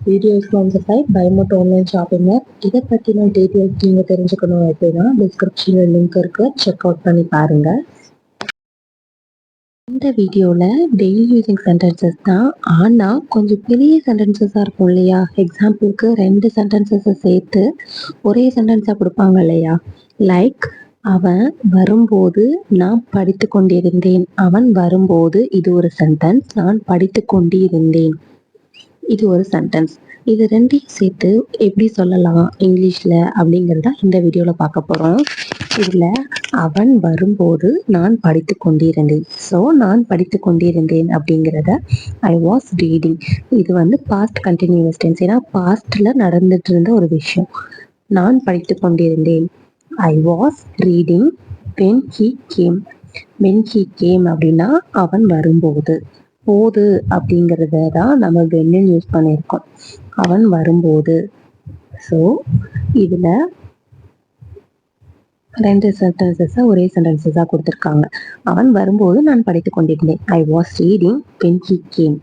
Video sponsored by Mod online shopping app. இதை பற்றின details நீங்கள் தெரிஞ்சுக்கணும் அப்படின்னா டிஸ்கிரிப்ஷனில் லிங்க் இருக்கு, செக் அவுட் பண்ணி பாருங்க. இந்த வீடியோவில் டெய்லி யூசிங் சென்டென்சஸ் தான், ஆனால் கொஞ்சம் பெரிய சென்டென்சஸாக இருக்கும் இல்லையா. எக்ஸாம்பிளுக்கு 2 சென்டென்சஸை சேர்த்து ஒரே சென்டென்ஸாக கொடுப்பாங்க இல்லையா. லைக் அவன் வரும்போது நான் படித்து கொண்டிருந்தேன். அவன் வரும்போது இது ஒரு சென்டென்ஸ், நான் படித்து கொண்டிருந்தேன் இது ஒரு சென்டென்ஸ். இது ரெண்டையும் சேர்த்து எப்படி சொல்லலாம் இங்கிலீஷில் அப்படிங்கிறத இந்த வீடியோவில் பார்க்க போகிறோம். இதில் அவன் வரும்போது நான் படித்து கொண்டிருந்தேன். ஸோ நான் படித்து கொண்டிருந்தேன் அப்படிங்கிறத ஐ வாஸ் ரீடிங். இது வந்து பாஸ்ட் கண்டினியூஸ் டென்ஸ், ஏன்னா பாஸ்டில் நடந்துட்டு இருந்த ஒரு விஷயம். நான் படித்து கொண்டிருந்தேன். I was reading when he came. when he came அப்படின்னா அவன் வரும்போது. போது அப்படிங்கிறத தான் நம்ம வென்னு யூஸ் பண்ணியிருக்கோம். அவன் வரும்போது. ஸோ இதில் 2 சென்டென்சஸாக ஒரே சென்டென்சஸாக கொடுத்துருக்காங்க. அவன் வரும்போது நான் படித்து கொண்டிருந்தேன். I was reading when he came.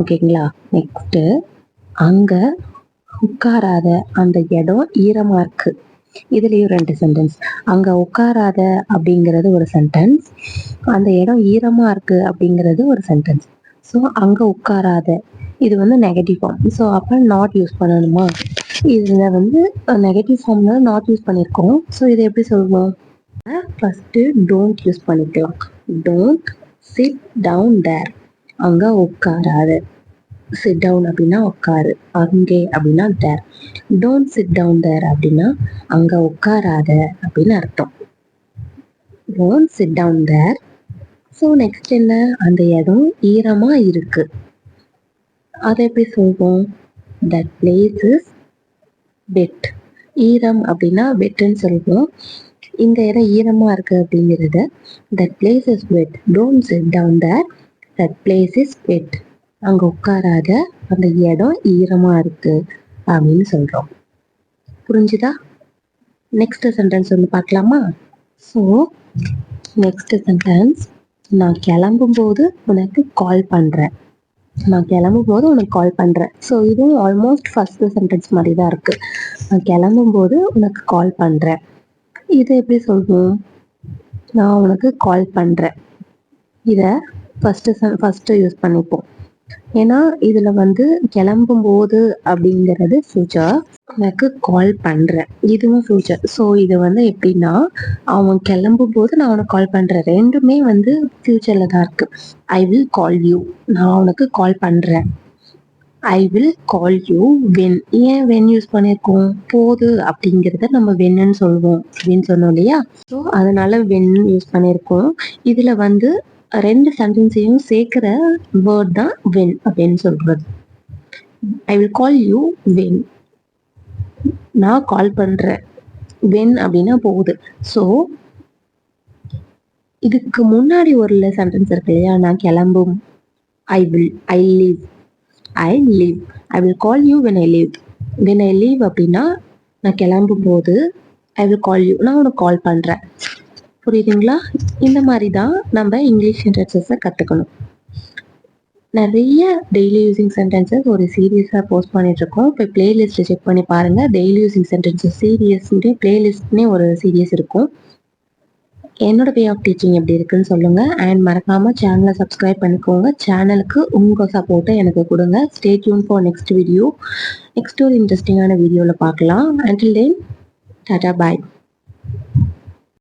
ஓகேங்களா. நெக்ஸ்ட்டு அங்கே உட்காராத, அந்த இடம் ஈரமாக இருக்கு. இதுலேயும் 2 சென்டென்ஸ். அங்கே உட்காராத அப்படிங்கிறது ஒரு சென்டென்ஸ், அந்த இடம் ஈரமாக இருக்கு அப்படிங்கிறது ஒரு சென்டென்ஸ். ஸோ அங்கே உட்காராத இது வந்து நெகட்டிவ் ஃபார்ம். ஸோ அப்போ நாட் யூஸ் பண்ணணுமா. இதில் வந்து நெகட்டிவ் ஃபார்மில் நாட் யூஸ் பண்ணியிருக்கோம். ஸோ இதை எப்படி சொல்லுவோம். ஃபஸ்ட்டு டோன்ட் யூஸ் பண்ணிக்கலாம். Don't sit down there. அங்கே உட்காராத. சிட் டவுன் அப்படின்னா உட்காரு, அங்கே அப்படின்னா there. Don't sit down there அப்படின்னா அங்கே உட்காராத அப்படின்னு அர்த்தம். Don't sit down there. So next என்ன, அந்த இடம் ஈரமாக இருக்கு. அதை எப்படி சொல்வோம். That place is wet. ஈரம் அப்படின்னா வெட்டுன்னு சொல்லுவோம். இந்த இடம் ஈரமாக இருக்கு அப்படிங்கிறத that place is wet. Don't sit down there, that place is wet. அங்கே உட்காராத, அந்த இடம் ஈரமாக இருக்கு அப்படின்னு சொல்கிறோம். புரிஞ்சுதா. நெக்ஸ்ட் சென்டென்ஸ் ஒன்று பார்க்கலாமா. ஸோ நெக்ஸ்ட் சென்டென்ஸ், நான் கிளம்பும்போது உனக்கு கால் பண்ணுறேன். நான் கிளம்பும்போது உனக்கு கால் பண்ணுறேன். ஸோ இதுவும் ஆல்மோஸ்ட் ஃபஸ்ட்டு சென்டென்ஸ் மாதிரி தான் இருக்குது. நான் கிளம்பும்போது உனக்கு கால் பண்ணுறேன். இதை எப்படி சொல்வோம். நான் உனக்கு கால் பண்ணுறேன். இதை ஃபஸ்ட்டு யூஸ் பண்ணிப்போம். ஏன்னா இதில் வந்து கிளம்பும்போது அப்படிங்கிறது ஃபியூச்சர், எனக்கு கால் பண்ணுறேன் இதுவும் ஃபியூச்சர். ஸோ இது வந்து எப்படின்னா, அவன் கிளம்பும்போது நான் அவனுக்கு கால் பண்ணுறேன், ரெண்டுமே வந்து ஃபியூச்சரில் தான் இருக்குது. ஐ வில் கால் யூ, நான் உனக்கு கால் பண்ணுறேன். I will call you when. ஏன் வென் யூஸ் பண்ணியிருக்கோம். போது அப்படிங்கிறத நம்ம வென்னு சொல்லுவோம் அப்படின்னு சொன்னோம் இல்லையா. ஸோ அதனால வென் யூஸ் பண்ணியிருக்கோம். இதில் வந்து 2 சென்டென்ஸையும் சேர்க்கிற வேர்ட் தான் வென் அப்படின்னு சொல்றது. I will call you when, நான் கால் பண்றேன். வென் அப்படின்னா போகுது. ஸோ இதுக்கு முன்னாடி ஒரு சென்டென்ஸ் இருக்கு இல்லையா, நான் கிளம்பும். I will, I leave, I leave. I will call you when I leave. When I leave அப்படின்னா நான் கிளம்பும் போது ஐ வில் கால் யூ, நான் உனக்கு கால் பண்ணுறேன். புரியுதுங்களா. இந்த மாதிரி தான் நம்ம இங்கிலீஷ் சென்டென்சஸை கற்றுக்கணும். நிறைய டெய்லி யூசிங் சென்டென்சஸ் ஒரு சீரியஸாக போஸ்ட் பண்ணிட்டுருக்கோம். இப்போ பிளேலிஸ்ட்டை செக் பண்ணி பாருங்கள். டெய்லி யூசிங் சென்டென்சஸ் சீரியஸ்னு பிளேலிஸ்ட்னே ஒரு சீரியஸ் இருக்கும். என்னோட வே ஆஃப் டீச்சிங் எப்படி இருக்குன்னு சொல்லுங்கள். அண்ட் மறக்காமல் சேனலை சப்ஸ்கிரைப் பண்ணிக்கோங்க. சேனலுக்கு உங்கள் சப்போர்ட்டை எனக்கு கொடுங்க. Stay tune for next video. Next ஒரு இன்ட்ரெஸ்டிங்கான வீடியோவில் பார்க்கலாம். அண்டில் தென், டாடா பாய்.